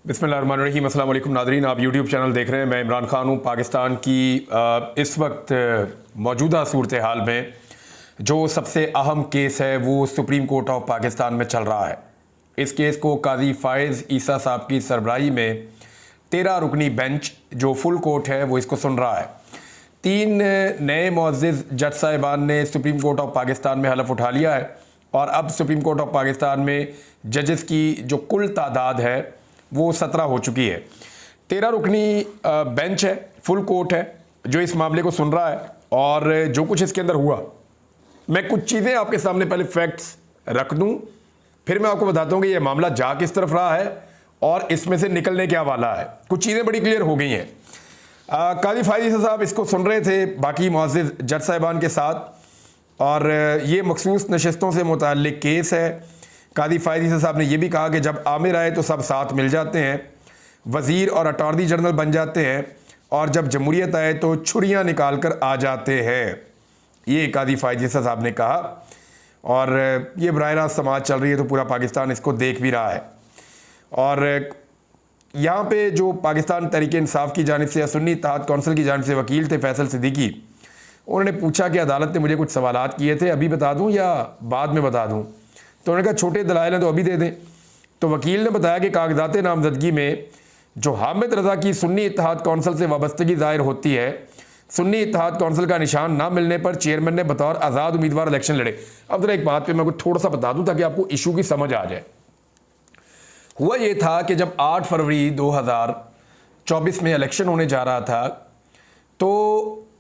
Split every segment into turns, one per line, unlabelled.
बिस्मिल्लाहिर्रहमानिर्रहीम। अस्सलाम वालेकुम नादरीन, आप यूट्यूब चैनल देख रहे हैं। मैं इमरान खान हूँ। पाकिस्तान की इस वक्त मौजूदा सूरत हाल में जो सबसे अहम केस है वो सुप्रीम कोर्ट ऑफ पाकिस्तान में चल रहा है। इस केस को काजी फ़ाइज़ ईसा साहब की सरबराही में 13 रुकनी बेंच जो फुल कोर्ट है वो इसको सुन रहा है। 3 नए मुअज़्ज़िज़ जज साहिबान ने सुप्रीम कोर्ट ऑफ पाकिस्तान में हलफ उठा लिया है और अब सुप्रीम कोर्ट ऑफ पाकिस्तान में जजेस की जो कुल तादाद है वो 17 हो चुकी है। 13 रुकनी बेंच है, फुल कोर्ट है जो इस मामले को सुन रहा है। और जो कुछ इसके अंदर हुआ, मैं कुछ चीज़ें आपके सामने पहले फैक्ट्स रख दूं, फिर मैं आपको बताता हूं कि ये मामला जा किस तरफ रहा है और इसमें से निकलने क्या वाला है। कुछ चीज़ें बड़ी क्लियर हो गई हैं। काजी फ़ाइज़ साहब इसको सुन रहे थे बाकी मुअज़्ज़िज़ जज साहिबान के साथ और ये मखसूस नशस्तों से मुताल्लिक केस है। काजी फ़ाइज़ साहब ने यह भी कहा कि जब आमिर आए तो सब साथ मिल जाते हैं, वज़ीर और अटॉर्नी जनरल बन जाते हैं और जब जमहूरियत आए तो छुरियां निकाल कर आ जाते हैं। ये काजी फ़ाइज़ साहब ने कहा और ये बराह रास्त समाज चल रही है तो पूरा पाकिस्तान इसको देख भी रहा है। और यहाँ पे जो पाकिस्तान तहरीक इंसाफ की जानिब से या सुन्नी इत्तेहाद कौंसिल की जानिब से वकील थे फैसल सिद्दीकी, उन्होंने पूछा कि अदालत ने मुझे कुछ सवालात किए थे, अभी बता दूँ या बाद में बता दूँ। तो उन्होंने कहा छोटे दलाइल हैं तो अभी दे दें। तो वकील ने बताया कि कागजात नामजदगी में जो हामिद रज़ा की सुन्नी इत्तेहाद कौंसिल से वाबस्तगी ज़ाहिर होती है, सुन्नी इत्तेहाद कौंसिल का निशान ना मिलने पर चेयरमैन ने बतौर आज़ाद उम्मीदवार इलेक्शन लड़े। अब जरा एक बात पे मैं कुछ थोड़ा सा बता दूं ताकि आपको इशू की समझ आ जाए। हुआ ये था कि जब 8 फरवरी 2024 में इलेक्शन होने जा रहा था तो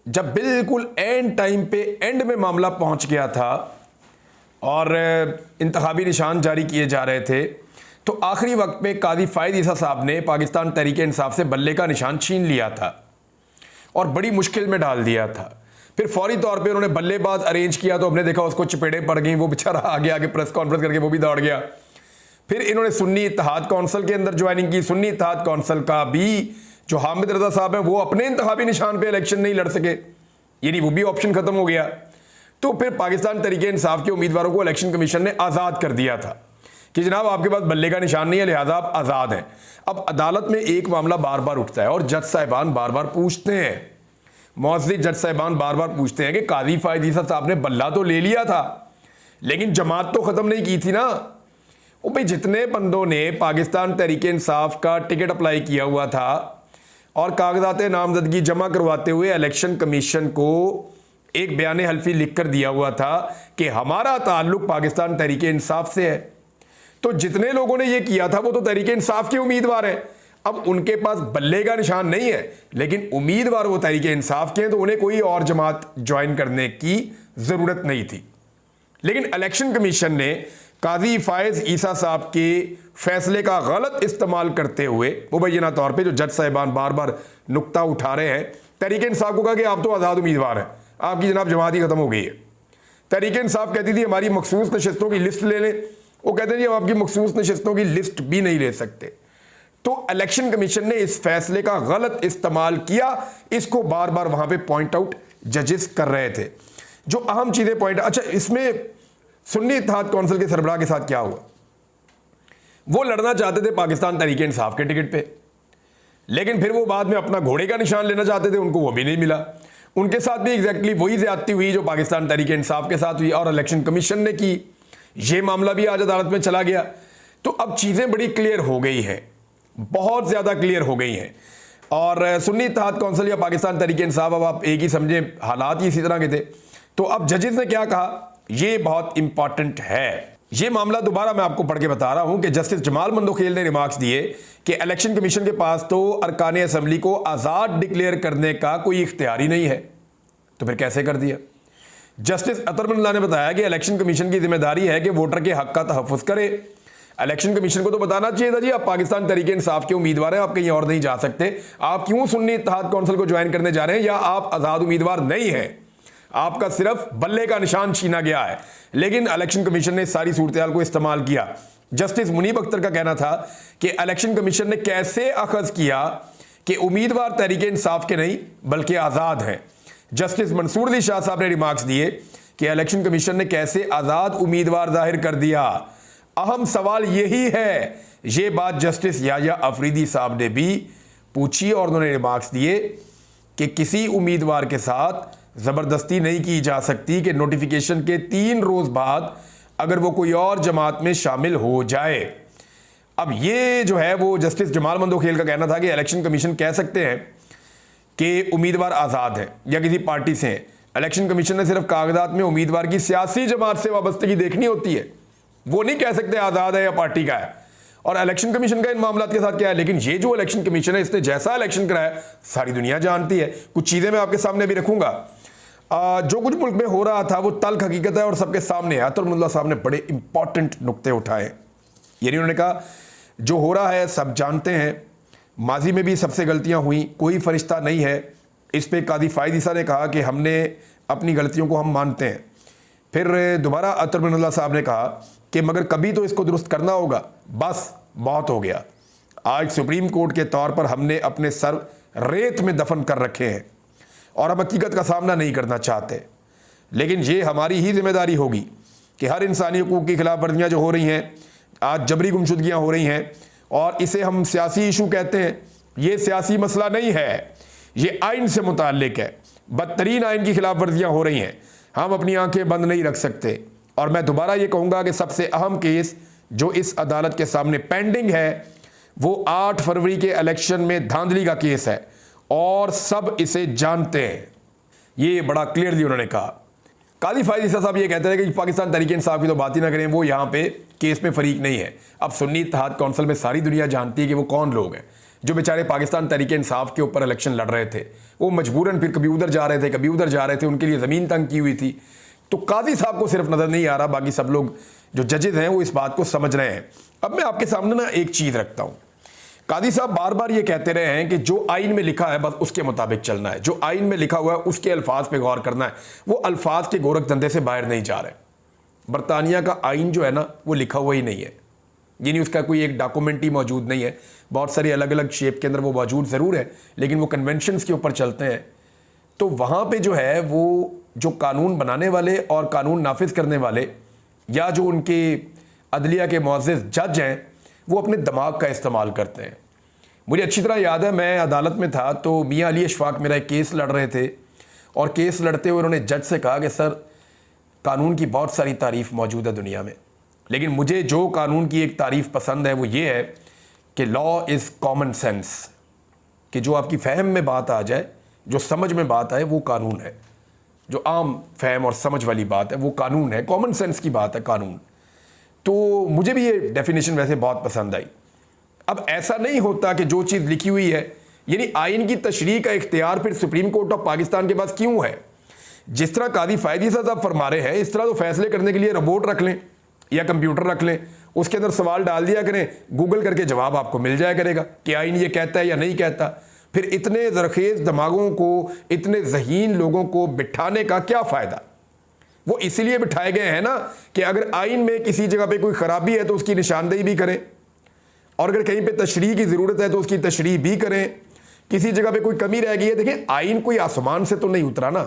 जब बिल्कुल एंड टाइम पे एंड में मामला पहुंच गया था और इंतखाबी निशान जारी किए जा रहे थे तो आखिरी वक्त पे काजी फ़ाइज़ ईसा साहब ने पाकिस्तान तहरीक इंसाफ से बल्ले का निशान छीन लिया था और बड़ी मुश्किल में डाल दिया था। फिर फौरी तौर पे उन्होंने बल्लेबाज अरेंज किया तो हमने देखा उसको चपेड़े पड़ गई, वो बेचारा आगे आगे प्रेस कॉन्फ्रेंस करके वो भी दौड़ गया। फिर इन्होंने सुन्नी इत्तेहाद कौंसिल के अंदर ज्वाइनिंग की। सुन्नी इत्तेहाद कौंसिल का भी जो हामिद रज़ा साहब हैं वो अपने इंतखाबी निशान पर इलेक्शन नहीं लड़ सके, यानी वो भी ऑप्शन ख़त्म हो गया। तो फिर पाकिस्तान तहरीक इंसाफ के उम्मीदवारों को इलेक्शन कमीशन ने आज़ाद कर दिया था कि जनाब आपके पास बल्ले का निशान नहीं है, लिहाजा आप आज़ाद हैं। अब अदालत में एक मामला बार बार उठता है और जज साहिबान बार बार पूछते हैं, मुअज़्ज़िज़ जज साहिबान बार बार पूछते हैं कि काजी फ़ाइज़ साहब ने बल्ला तो ले लिया था लेकिन जमात तो ख़त्म नहीं की थी ना। वो भाई जितने बंदों ने पाकिस्तान तहरीक इंसाफ का टिकट अप्लाई किया हुआ था और कागजात नामजदगी जमा करवाते हुए इलेक्शन कमीशन को एक बयान हल्फी लिख कर दिया हुआ था कि हमारा ताल्लुक पाकिस्तान तहरीक इंसाफ से है, तो जितने लोगों ने यह किया था वो तो तहरीक इंसाफ के उम्मीदवार हैं। अब उनके पास बल्ले का निशान नहीं है लेकिन उम्मीदवार वो तहरीक इंसाफ के हैं तो उन्हें कोई और जमात ज्वाइन करने की जरूरत नहीं थी। लेकिन इलेक्शन कमीशन ने काजी फ़ाइज़ ईसा साहब के फैसले का गलत इस्तेमाल करते हुए मुबैना तौर पर जो जज साहिबान बार बार नुक्ता उठा रहे हैं, तहरीक इंसाफ को कहा कि आप तो आज़ाद उम्मीदवार हैं, आपकी जनाब जमात ही खत्म हो गई है। तहरीक इंसाफ कहती थी हमारी मखसूस नशस्तों की लिस्ट ले लें, वो कहते हैं जी हम आपकी मखसूस नशस्तों की लिस्ट भी नहीं ले सकते। तो इलेक्शन कमीशन ने इस फैसले का गलत इस्तेमाल किया, इसको बार बार वहां पे पॉइंट आउट जजेस कर रहे थे। जो अहम चीजें पॉइंट, अच्छा इसमें सुन्नी इत्तेहाद कौंसिल के सरबराह के साथ क्या हुआ, वो लड़ना चाहते थे पाकिस्तान तहरीक इंसाफ के टिकट पे, लेकिन फिर वो बाद में अपना घोड़े का निशान लेना चाहते थे, उनको वो भी नहीं मिला। उनके साथ भी एग्जैक्टली वही ज्यादती हुई जो पाकिस्तान तहरीक इंसाफ के साथ हुई और इलेक्शन कमीशन ने की। ये मामला भी आज अदालत में चला गया। तो अब चीज़ें बड़ी क्लियर हो गई हैं, बहुत ज़्यादा क्लियर हो गई हैं। और सुन्नी इत्तेहाद कौंसिल या पाकिस्तान तहरीक इंसाफ, अब आप एक ही समझें, हालात ही इसी तरह के थे। तो अब जजेस ने क्या कहा, ये बहुत इंपॉर्टेंट है। ये मामला दोबारा मैं आपको पढ़ के बता रहा हूं कि जस्टिस जमाल मंदोखेल ने रिमार्क्स दिए कि इलेक्शन कमीशन के पास तो अरकान असम्बली को आज़ाद डिक्लेयर करने का कोई इख्तियार ही नहीं है, तो फिर कैसे कर दिया। जस्टिस अतरमल्ला ने बताया कि इलेक्शन कमीशन की जिम्मेदारी है कि वोटर के हक का तहफ़्फ़ुज़ करे। इलेक्शन कमीशन को तो बताना चाहिए था जी आप पाकिस्तान तहरीक इंसाफ के उम्मीदवार हैं, आप कहीं और नहीं जा सकते, आप क्यों सुन्नी इत्तेहाद कौंसिल को ज्वाइन करने जा रहे हैं, या आप आज़ाद उम्मीदवार नहीं हैं, आपका सिर्फ बल्ले का निशान छीना गया है। लेकिन इलेक्शन कमीशन ने सारी सूरत को इस्तेमाल किया। जस्टिस मुनीब अख्तर का कहना था कि इलेक्शन कमीशन ने कैसे अखज़ किया कि उम्मीदवार तहरीक इंसाफ के नहीं बल्कि आज़ाद हैं। जस्टिस मंसूर अली शाह साहब ने रिमार्क्स दिए कि इलेक्शन कमीशन ने कैसे आज़ाद उम्मीदवार जाहिर कर दिया। अहम सवाल यही है। ये बात जस्टिस याह्या अफरीदी साहब ने भी पूछी और उन्होंने रिमार्क्स दिए कि किसी उम्मीदवार के साथ ज़बरदस्ती नहीं की जा सकती कि नोटिफिकेशन के 3 रोज़ बाद अगर वो कोई और जमात में शामिल हो जाए। अब ये जो है वो जस्टिस जमाल मंदोखेल का कहना था कि इलेक्शन कमीशन कह सकते हैं कि उम्मीदवार आज़ाद है या किसी पार्टी से हैं। इलेक्शन कमीशन ने सिर्फ कागजात में उम्मीदवार की सियासी जमात से वाबस्तगी देखनी होती है, वो नहीं कह सकते आज़ाद है या पार्टी का है। और इलेक्शन कमीशन का इन मामलों के साथ क्या है, लेकिन ये जो इलेक्शन कमीशन है इसने जैसा इलेक्शन कराया सारी दुनिया जानती है। कुछ चीज़ें मैं आपके सामने भी रखूंगा। जो कुछ मुल्क में हो रहा था वो तल्ख हकीकत है और सबके सामने है। अतर मुल्ला साहब ने बड़े इंपॉर्टेंट नुक्ते उठाए, यानी उन्होंने कहा जो हो रहा है सब जानते हैं, माजी में भी सबसे गलतियां हुई, कोई फरिश्ता नहीं है। इस पे कादी फ़ायद ईसा ने कहा कि हमने अपनी गलतियों को हम मानते हैं। फिर दोबारा अतर मुल्ला साहब ने कहा कि मगर कभी तो इसको दुरुस्त करना होगा, बस बहुत हो गया। आज सुप्रीम कोर्ट के तौर पर हमने अपने सर रेत में दफन कर रखे हैं और हम हकीकत का सामना नहीं करना चाहते, लेकिन ये हमारी ही जिम्मेदारी होगी कि हर इंसानी हकूक़ की खिलाफ वर्जियाँ जो हो रही हैं, आज जबरी गुमशुदगियाँ हो रही हैं और इसे हम सियासी इशू कहते हैं। ये सियासी मसला नहीं है, ये आइन से मुताल्लिक है। बदतरीन आइन की खिलाफ वर्जियाँ हो रही हैं, हम अपनी आंखें बंद नहीं रख सकते। और मैं दोबारा ये कहूँगा कि सबसे अहम केस जो इस अदालत के सामने पेंडिंग है वो 8 फरवरी के इलेक्शन में धांधली का केस है और सब इसे जानते हैं। ये बड़ा क्लियरली उन्होंने कहा। कादी फ़ायद ईसा साहब ये कहते हैं कि पाकिस्तान तहरीक इंसाफ की तो बात ही ना करें, वो यहाँ पे केस में फरीक नहीं है। अब सुन्नी इत्तेहाद कौंसिल में सारी दुनिया जानती है कि वो कौन लोग हैं जो बेचारे पाकिस्तान तहरीक इंसाफ के ऊपर इलेक्शन लड़ रहे थे। वो मजबूरन फिर कभी उधर जा रहे थे कभी उधर जा रहे थे, उनके लिए ज़मीन तंग की हुई थी। तो कादी साहब को सिर्फ नज़र नहीं आ रहा, बाकी सब लोग जो जजेज हैं वो इस बात को समझ रहे हैं। अब मैं आपके सामने ना एक चीज़ रखता हूँ। कादी साहब बार बार ये कहते रहे हैं कि जो आइन में लिखा है बस उसके मुताबिक चलना है, जो आइन में लिखा हुआ है उसके अल्फाज पे गौर करना है। वो अल्फाज के गोरख धंधे से बाहर नहीं जा रहे। बरतानिया का आइन जो है ना वो लिखा हुआ ही नहीं है, यानी उसका कोई एक डॉक्यूमेंट ही मौजूद नहीं है। बहुत सारी अलग अलग शेप के अंदर वो मौजूद ज़रूर है, लेकिन वो कन्वेंशंस के ऊपर चलते हैं। तो वहाँ पे जो है वो जो कानून बनाने वाले और कानून नाफिज करने वाले या जो उनके अदलिया के मुअज़्ज़िज़ जज हैं वो अपने दिमाग का इस्तेमाल करते हैं। मुझे अच्छी तरह याद है, मैं अदालत में था तो मियाँ अली अशफाक मेरा एक केस लड़ रहे थे और केस लड़ते हुए उन्होंने जज से कहा कि सर कानून की बहुत सारी तारीफ़ मौजूद है दुनिया में, लेकिन मुझे जो कानून की एक तारीफ़ पसंद है वो ये है कि लॉ इज़ कॉमन सेंस, कि जो आपकी फ़हम में बात आ जाए, जो समझ में बात आए वो कानून है। जो आम फहम और समझ वाली बात है वो कानून है, कॉमन सेंस की बात है कानून। तो मुझे भी ये डेफिनेशन वैसे बहुत पसंद आई। अब ऐसा नहीं होता कि जो चीज़ लिखी हुई है, यानी आइन की तशरीह का इख्तियार फिर सुप्रीम कोर्ट ऑफ पाकिस्तान के पास क्यों है? जिस तरह कादी फ़ायद ईसा साहब फरमा रहे हैं इस तरह तो फैसले करने के लिए रोबोट रख लें या कंप्यूटर रख लें, उसके अंदर सवाल डाल दिया करें, गूगल करके जवाब आपको मिल जाया करेगा कि आइन ये कहता है या नहीं कहता। फिर इतने ज़रखेज़ दिमागों को, इतने ज़हीन लोगों को बिठाने का क्या फ़ायदा? वो इसीलिए बिठाए गए हैं ना कि अगर आइन में किसी जगह पे कोई ख़राबी है तो उसकी निशानदेही भी करें, और अगर कहीं पे तशरीह की ज़रूरत है तो उसकी तशरीह भी करें। किसी जगह पे कोई कमी रह गई है, देखें आइन कोई आसमान से तो नहीं उतरा ना,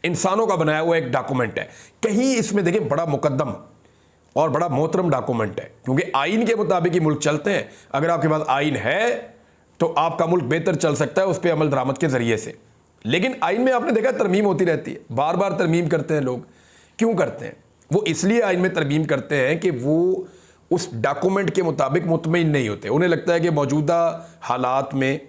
इंसानों का बनाया हुआ एक डॉक्यूमेंट है। कहीं इसमें देखें बड़ा मुकद्दम और बड़ा मोहतरम डॉक्यूमेंट है, क्योंकि आइन के मुताबिक ही मुल्क चलते हैं। अगर आपके पास आइन है तो आपका मुल्क बेहतर चल सकता है उस पर अमल दरामद के ज़रिए से। लेकिन आइन में आपने देखा तरमीम होती रहती है, बार बार तरमीम करते हैं लोग। क्यों करते हैं? वो इसलिए आइन में तरमीम करते हैं कि वो उस डॉक्यूमेंट के मुताबिक मुतमईन नहीं होते। उन्हें लगता है कि मौजूदा हालात में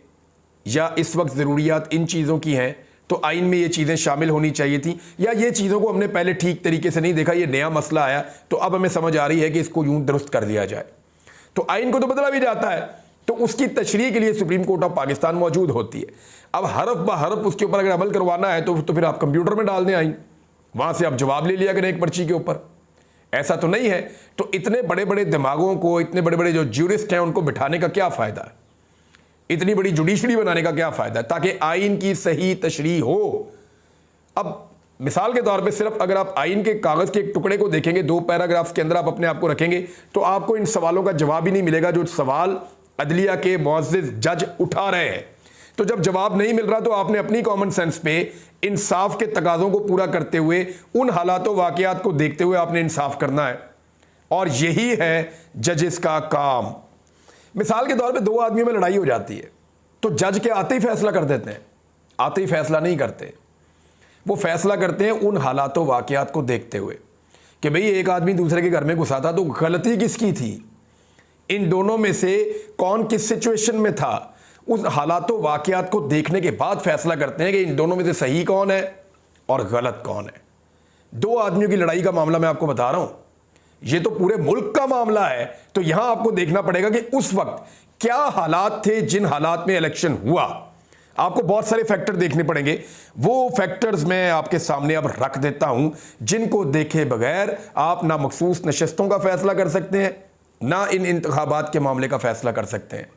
या इस वक्त ज़रूरियात इन चीज़ों की हैं तो आइन में ये चीज़ें शामिल होनी चाहिए थी, या ये चीज़ों को हमने पहले ठीक तरीके से नहीं देखा, ये नया मसला आया तो अब हमें समझ आ रही है कि इसको यूँ दुरुस्त कर दिया जाए। तो आइन को तो बदला भी जाता है, तो उसकी तशरीह के लिए सुप्रीम कोर्ट ऑफ पाकिस्तान मौजूद होती है। अब हरफ ब हरफ उसके ऊपर अगर अमल करवाना है तो फिर आप कंप्यूटर में डाल दें आइन, वहाँ से आप जवाब ले लिया करें एक पर्ची के ऊपर। ऐसा तो नहीं है। तो इतने बड़े बड़े दिमागों को, इतने बड़े बड़े जो ज्यूरिस्ट हैं उनको बिठाने का क्या फ़ायदा है? इतनी बड़ी जुडिशरी बनाने का क्या फ़ायदा है? ताकि आइन की सही तशरीह हो। अब मिसाल के तौर पे सिर्फ अगर आप आइन के कागज़ के एक टुकड़े को देखेंगे, 2 पैराग्राफ्स के अंदर आप अपने आप को रखेंगे तो आपको इन सवालों का जवाब ही नहीं मिलेगा जो सवाल अदलिया के मुअज़्ज़िज़ जज उठा रहे हैं। तो जब जवाब नहीं मिल रहा तो आपने अपनी कॉमन सेंस पे इंसाफ के तकाज़ों को पूरा करते हुए, उन हालातों वाक़यात को देखते हुए आपने इंसाफ करना है। और यही है जजेस का काम। मिसाल के तौर पे दो आदमियों में लड़ाई हो जाती है तो जज के आते ही फैसला कर देते हैं? आते ही फैसला नहीं करते। वो फैसला करते हैं उन हालातों वाकयात को देखते हुए कि भाई एक आदमी दूसरे के घर में घुसा था तो गलती किसकी थी, इन दोनों में से कौन किस सिचुएशन में था, उस हालातों वाकयात को देखने के बाद फैसला करते हैं कि इन दोनों में से सही कौन है और गलत कौन है। दो आदमियों की लड़ाई का मामला मैं आपको बता रहा हूं, ये तो पूरे मुल्क का मामला है। तो यहां आपको देखना पड़ेगा कि उस वक्त क्या हालात थे जिन हालात में इलेक्शन हुआ। आपको बहुत सारे फैक्टर देखने पड़ेंगे, वो फैक्टर्स मैं आपके सामने अब रख देता हूं जिनको देखे बगैर आप ना मखसूस नशस्तों का फैसला कर सकते हैं, ना इन इंतखाबात के मामले का फैसला कर सकते हैं।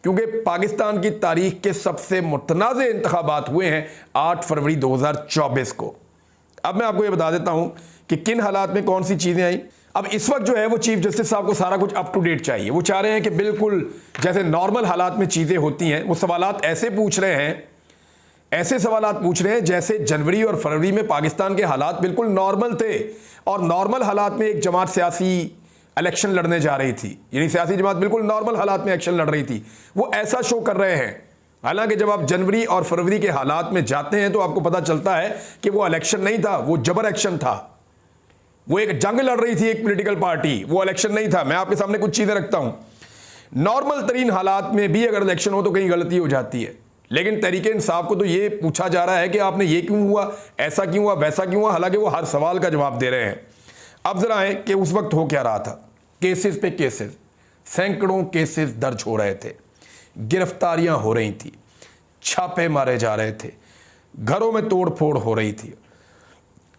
क्योंकि पाकिस्तान की तारीख के सबसे मुतनाज़ इंतखाबात हुए हैं 8 फरवरी 2024 को। अब मैं आपको ये बता देता हूं कि किन हालात में कौन सी चीज़ें आई। अब इस वक्त जो है वो चीफ जस्टिस साहब को सारा कुछ अप टू डेट चाहिए। वो चाह रहे हैं कि बिल्कुल जैसे नॉर्मल हालात में चीज़ें होती हैं, वो सवालात ऐसे पूछ रहे हैं, ऐसे सवालात पूछ रहे हैं जैसे जनवरी और फरवरी में पाकिस्तान के हालात बिल्कुल नॉर्मल थे। और नॉर्मल हालात में एक जमात सियासी इलेक्शन लड़ने जा रही थी, यानी सियासी जमात बिल्कुल नॉर्मल हालात में इलेक्शन लड़ रही थी, वो ऐसा शो कर रहे हैं। हालांकि जब आप जनवरी और फरवरी के हालात में जाते हैं तो आपको पता चलता है कि वो इलेक्शन नहीं था, वो जबर एक्शन था। वो एक जंग लड़ रही थी एक पॉलिटिकल पार्टी, वो इलेक्शन नहीं था। मैं आपके सामने कुछ चीजें रखता हूं, नॉर्मल तरीन हालात में भी अगर इलेक्शन हो तो कहीं गलती हो जाती है, लेकिन तहरीक इंसाफ को तो ये पूछा जा रहा है कि आपने ये क्यों हुआ, ऐसा क्यों हुआ, वैसा क्यों हुआ, हालांकि वो हर सवाल का जवाब दे रहे हैं। अब जरा है कि उस वक्त हो क्या रहा था। केसेस पे केसेस, सैकड़ों केसेस दर्ज हो रहे थे, गिरफ्तारियां हो रही थी, छापे मारे जा रहे थे, घरों में तोड़ फोड़ हो रही थी,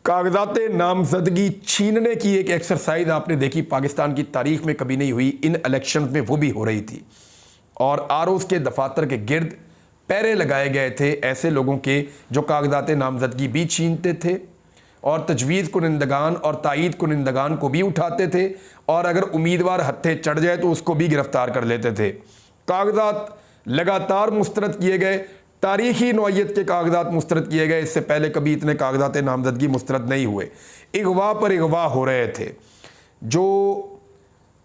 कागजात नामजदगी छीनने की एक एक्सरसाइज आपने देखी पाकिस्तान की तारीख में कभी नहीं हुई, इन इलेक्शन में वो भी हो रही थी। और आरओज़ के दफातर के गिर्द पैरे लगाए गए थे ऐसे लोगों के जो कागजात नामजदगी भी छीनते थे और तजवीज़ कुनिंदगान और तायीद कुनिंदगान को भी उठाते थे, और अगर उम्मीदवार हत्थे चढ़ जाए तो उसको भी गिरफ्तार कर लेते थे। कागजात लगातार मुस्तरद किए गए, तारीखी नौइयत के कागजात मुस्तरद किए गए, इससे पहले कभी इतने कागजात नामजदगी मुस्तरद नहीं हुए। इगवा पर इगवा हो रहे थे, जो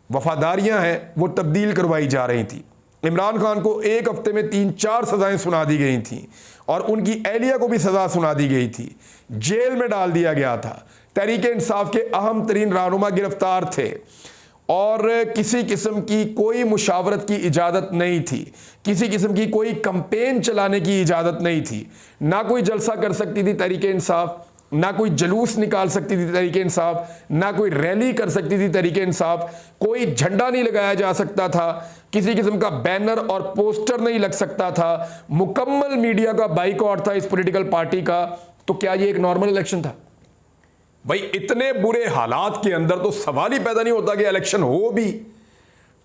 वफादारियां हैं वो तब्दील करवाई जा रही थी। इमरान खान को एक हफ्ते में 3-4 सज़ाएं सुना दी गई थी और उनकी एहलिया को भी सज़ा सुना दी गई थी, जेल में डाल दिया गया था। तहरीक इंसाफ के अहम तरीन रहनुमा गिरफ्तार थे और किसी किस्म की कोई मुशावरत की इजाज़त नहीं थी, किसी किस्म की कोई कंपेन चलाने की इजाज़त नहीं थी। ना कोई जलसा कर सकती थी तहरीक इंसाफ, ना कोई जलूस निकाल सकती थी तहरीक इंसाफ, ना कोई रैली कर सकती थी तहरीक इंसाफ, कोई झंडा नहीं लगाया जा सकता था, किसी किस्म का बैनर और पोस्टर नहीं लग सकता था, मुकम्मल मीडिया का बाइकआउट था इस पॉलिटिकल पार्टी का। तो क्या ये एक नॉर्मल इलेक्शन था? भाई इतने बुरे हालात के अंदर तो सवाल ही पैदा नहीं होता कि इलेक्शन हो भी।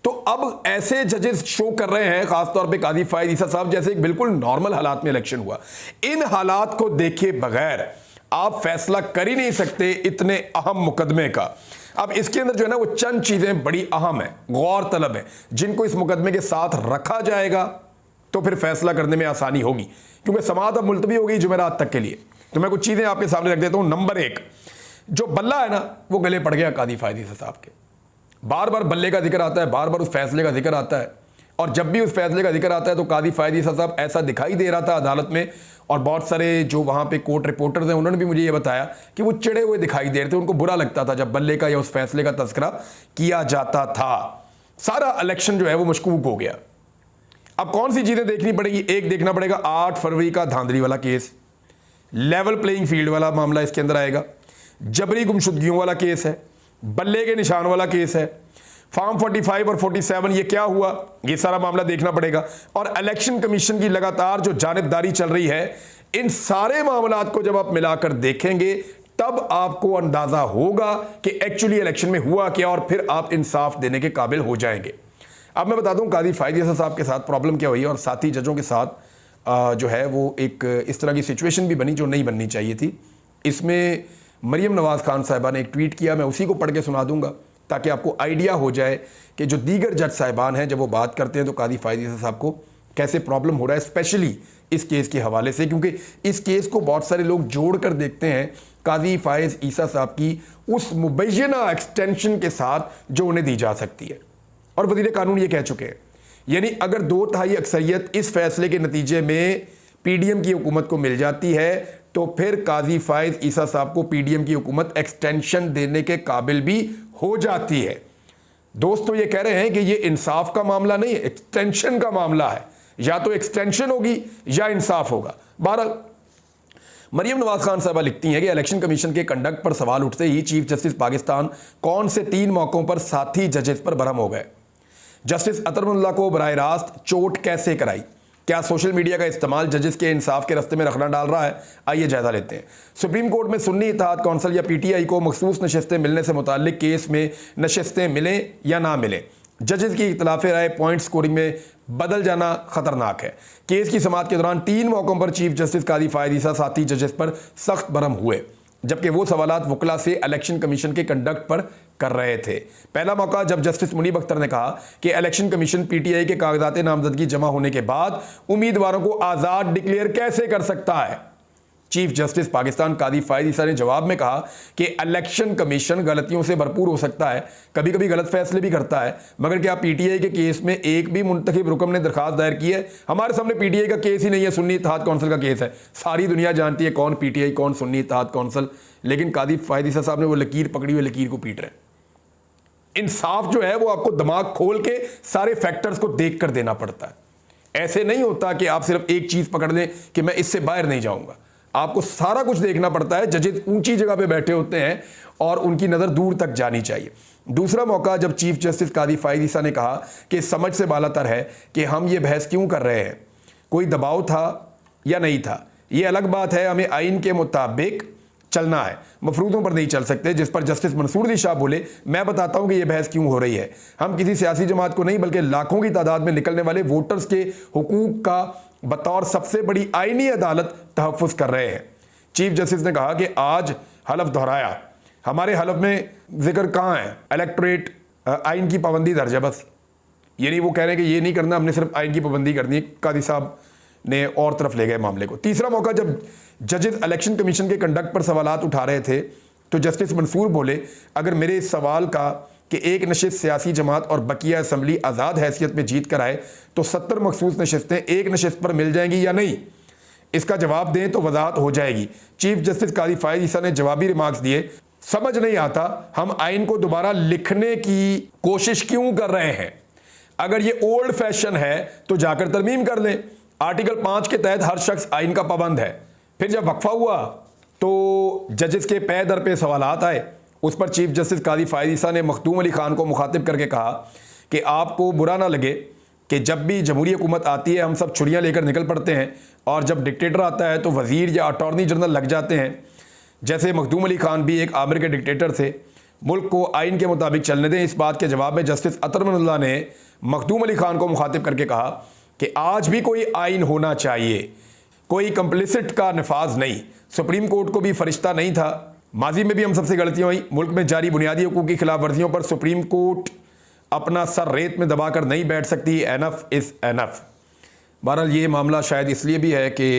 तो अब ऐसे जजेस शो कर रहे हैं, खासतौर पे काजी फायद ईसा साहब, जैसे एक बिल्कुल नॉर्मल हालात में इलेक्शन हुआ। इन हालात को देखे बगैर आप फैसला कर ही नहीं सकते इतने अहम मुकदमे का। अब इसके अंदर जो है ना वो चंद चीजें बड़ी अहम है, गौर तलब है, जिनको इस मुकदमे के साथ रखा जाएगा तो फिर फैसला करने में आसानी होगी, क्योंकि समाअत अब मुलतवी हो गई जुमेरात तक के लिए। तो मैं कुछ चीजें आपके सामने रख देता हूं। नंबर 1, जो बल्ला है ना वो गले पड़ गया काजी फायद ईसा साहब के। बार बार बल्ले का जिक्र आता है, बार बार उस फैसले का जिक्र आता है, और जब भी उस फैसले का जिक्र आता है तो काजी फायद ईसा साहब ऐसा दिखाई दे रहा था अदालत में, और बहुत सारे जो वहाँ पे कोर्ट रिपोर्टर्स हैं उन्होंने भी मुझे ये बताया कि वो चिड़े हुए दिखाई दे रहे थे, उनको बुरा लगता था जब बल्ले का या उस फैसले का तस्करा किया जाता था। सारा इलेक्शन जो है वो मशकूक हो गया। अब कौन सी चीज़ें देखनी पड़ेगी? एक देखना पड़ेगा 8 फरवरी का धांधली वाला केस, लेवल प्लेइंग फील्ड वाला मामला इसके अंदर आएगा, जबरी गुमशुदगियों वाला केस है, बल्ले के निशान वाला केस है, फॉर्म 45 और 47 ये क्या हुआ, ये सारा मामला देखना पड़ेगा। और इलेक्शन कमीशन की लगातार जो जानिबदारी चल रही है, इन सारे मामलात को जब आप मिलाकर देखेंगे तब आपको अंदाजा होगा कि एक्चुअली इलेक्शन में हुआ क्या, और फिर आप इंसाफ देने के काबिल हो जाएंगे। अब मैं बता दूं काजी फायद ईसा साहब के साथ प्रॉब्लम क्या हुई, और साथी जजों के साथ जो है वो एक इस तरह की सिचुएशन भी बनी जो नहीं बननी चाहिए थी। इसमें मरियम नवाज़ खान साहिबा ने एक ट्वीट किया, मैं उसी को पढ़ के सुना दूंगा ताकि आपको आइडिया हो जाए कि जो दीगर जज साहिबान हैं जब वो बात करते हैं तो काजी फायद ईसा साहब को कैसे प्रॉब्लम हो रहा है, स्पेशली इस केस के हवाले से, क्योंकि इस केस को बहुत सारे लोग जोड़ कर देखते हैं काजी फायज ईसा साहब की उस मुबैना एक्सटेंशन के साथ जो उन्हें दी जा सकती है। और वजीर कानून ये कह चुके हैं, यानी अगर 2/3 अक्सरियत इस फैसले के नतीजे में पीडीएम की हुकूमत को मिल जाती है तो फिर काजी फायज ईसा साहब को पीडीएम की हुकूमत एक्सटेंशन देने के काबिल भी हो जाती है। दोस्तों ये कह रहे हैं कि ये इंसाफ का मामला नहीं, एक्सटेंशन का मामला है। या तो एक्सटेंशन होगी या इंसाफ होगा। बहरहाल मरियम नवाज खान साहबा लिखती हैं कि इलेक्शन कमीशन के कंडक्ट पर सवाल उठते ही चीफ जस्टिस पाकिस्तान कौन से 3 मौकों पर साथी जजेस पर बरहम हो गए। जस्टिस अतरमुल्लाह को बराह रास्त चोट कैसे कराई? क्या सोशल मीडिया का इस्तेमाल जजेस के इंसाफ के रास्ते में रखना डाल रहा है? आइए जायजा लेते हैं। सुप्रीम कोर्ट में सुन्नी इत्तेहाद कौंसिल या पीटीआई को मखसूस नशस्तें मिलने से मुताल्लिक केस में नशस्तें मिलें या ना मिलें, जजेस की इख्तिलाफ राय पॉइंट स्कोरिंग में बदल जाना खतरनाक है। केस की समाअत के दौरान 3 मौकों पर चीफ जस्टिस काजी फायज ईसा साथी जजेस पर सख्त बरहम हुए, जबकि वो सवालात वकला से इलेक्शन कमीशन के कंडक्ट पर कर रहे थे। पहला मौका जब जस्टिस मुनीब अख्तर ने कहा कि इलेक्शन कमीशन पीटीआई के कागजात नामजदगी जमा होने के बाद उम्मीदवारों को आज़ाद डिक्लेयर कैसे कर सकता है। चीफ जस्टिस पाकिस्तान काजी फायज ईसा ने जवाब में कहा कि इलेक्शन कमीशन गलतियों से भरपूर हो सकता है, कभी कभी गलत फैसले भी करता है, मगर क्या पीटीआई के केस में एक भी मुंतखब रुकन ने दरखास्त दायर की है? हमारे सामने पीटीआई का केस ही नहीं है, सुन्नी इत्तेहाद कौंसिल का केस है। सारी दुनिया जानती है कौन पीटीआई कौन सुन्नी इत्तेहाद कौंसिल, लेकिन काजी फायज ईसा साहब ने वो लकीर पकड़ी हुई लकीर को पीट रहे हैं। इंसाफ जो है वो आपको दिमाग खोल के सारे फैक्टर्स को देख कर देना पड़ता है। ऐसे नहीं होता कि आप सिर्फ एक चीज पकड़ लें कि मैं इससे बाहर नहीं जाऊंगा। आपको सारा कुछ देखना पड़ता है। जजेस ऊंची जगह पे बैठे होते हैं और उनकी नजर दूर तक जानी चाहिए। दूसरा मौका जब चीफ जस्टिस काजी फायज ईसा ने कहा कि समझ से बालातर है कि हम ये बहस क्यों कर रहे हैं, कोई दबाव था या नहीं था, यह अलग बात है, हमें आइन के मुताबिक चलना है, मफरूदों पर नहीं चल सकते। जिस पर जस्टिस मंसूर अली शाह बोले, मैं बताता हूं कि यह बहस क्यों हो रही है। हम किसी सियासी जमात को नहीं बल्कि लाखों की तादाद में निकलने वाले वोटर्स के हुकूक का बतौर सबसे बड़ी आईनी अदालत तहफ़्फ़ुज़ कर रहे हैं। चीफ जस्टिस ने कहा कि आज हलफ दोहराया, हमारे हलफ में जिक्र कहाँ है? इलेक्टोरेट आइन की पाबंदी दर्ज है बस। यानी वो कह रहे हैं कि ये नहीं करना, हमने सिर्फ आइन की पाबंदी करनी है। काजी साहब ने और तरफ ले गए मामले को। तीसरा मौका जब जजेस इलेक्शन कमीशन के कंडक्ट पर सवालात उठा रहे थे तो जस्टिस मंसूर बोले, अगर मेरे इस सवाल का कि एक नशिस्त सियासी जमात और बकिया असम्बली आज़ाद हैसियत में जीत कर आए तो 70 मखसूस नशिस्तें एक नशिस्त पर मिल जाएंगी या नहीं, इसका जवाब दें तो वजाहत हो जाएगी। चीफ जस्टिस काजी फायज ईसा ने जवाबी रिमार्क्स दिए, समझ नहीं आता हम आइन को दोबारा लिखने की कोशिश क्यों कर रहे हैं। अगर ये ओल्ड फैशन है तो जाकर तरमीम कर लें। आर्टिकल 5 के तहत हर शख्स आइन का पाबंद है। फिर जब वक्फा हुआ तो जजेस के पै दर पे सवालात आए। उस पर चीफ जस्टिस काजी फायज ईसा ने मखदूम अली खान को मुखातिब करके कहा कि आपको बुरा ना लगे कि जब भी जमहूरी हुकूमत आती है हम सब छुरियां लेकर निकल पड़ते हैं और जब डिक्टेटर आता है तो वजीर या अटॉर्नी जनरल लग जाते हैं। जैसे मखदूम अली खान भी एक आमिर के डिक्टेटर थे। मुल्क को आइन के मुताबिक चलने दें। इस बात के जवाब में जस्टिस अतरमुल्लाह ने मखदूम अली खान को मुखातिब करके कहा कि आज भी कोई आइन होना चाहिए, कोई कंप्लिसिट का नफाज नहीं। सुप्रीम कोर्ट को भी फरिश्ता नहीं था। माजी में भी हम सबसे गलतियां हुई। मुल्क में जारी बुनियादी हुकूक की खिलाफ वर्जियों पर सुप्रीम कोर्ट अपना सर रेत में दबाकर नहीं बैठ सकती। Enough is enough. बहरहाल ये मामला शायद इसलिए भी है कि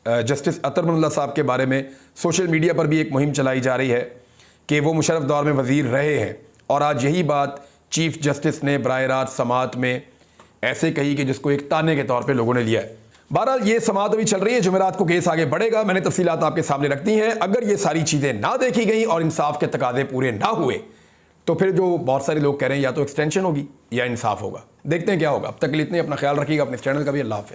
जस्टिस अतरमुल्लाह साहब के बारे में सोशल मीडिया पर भी एक मुहिम चलाई जा रही है कि वो मुशर्रफ दौर में वज़ीर रहे हैं और आज यही बात चीफ जस्टिस ने बराह रास्त समाअत में ऐसे कही कि जिसको एक ताने के तौर पे लोगों ने लिया है। बहरहाल ये समाअत अभी चल रही है, जुमेरात को केस आगे बढ़ेगा। मैंने तफसीलात आपके सामने रख दी हैं। अगर ये सारी चीज़ें ना देखी गई और इंसाफ के तकाजे पूरे ना हुए तो फिर जो बहुत सारे लोग कह रहे हैं या तो एक्सटेंशन होगी या इंसाफ होगा। देखते हैं क्या होगा। अब तक के लिए इतने, अपना ख्याल रखिएगा, अपने चैनल का भी। अल्लाह हाफ़िज़।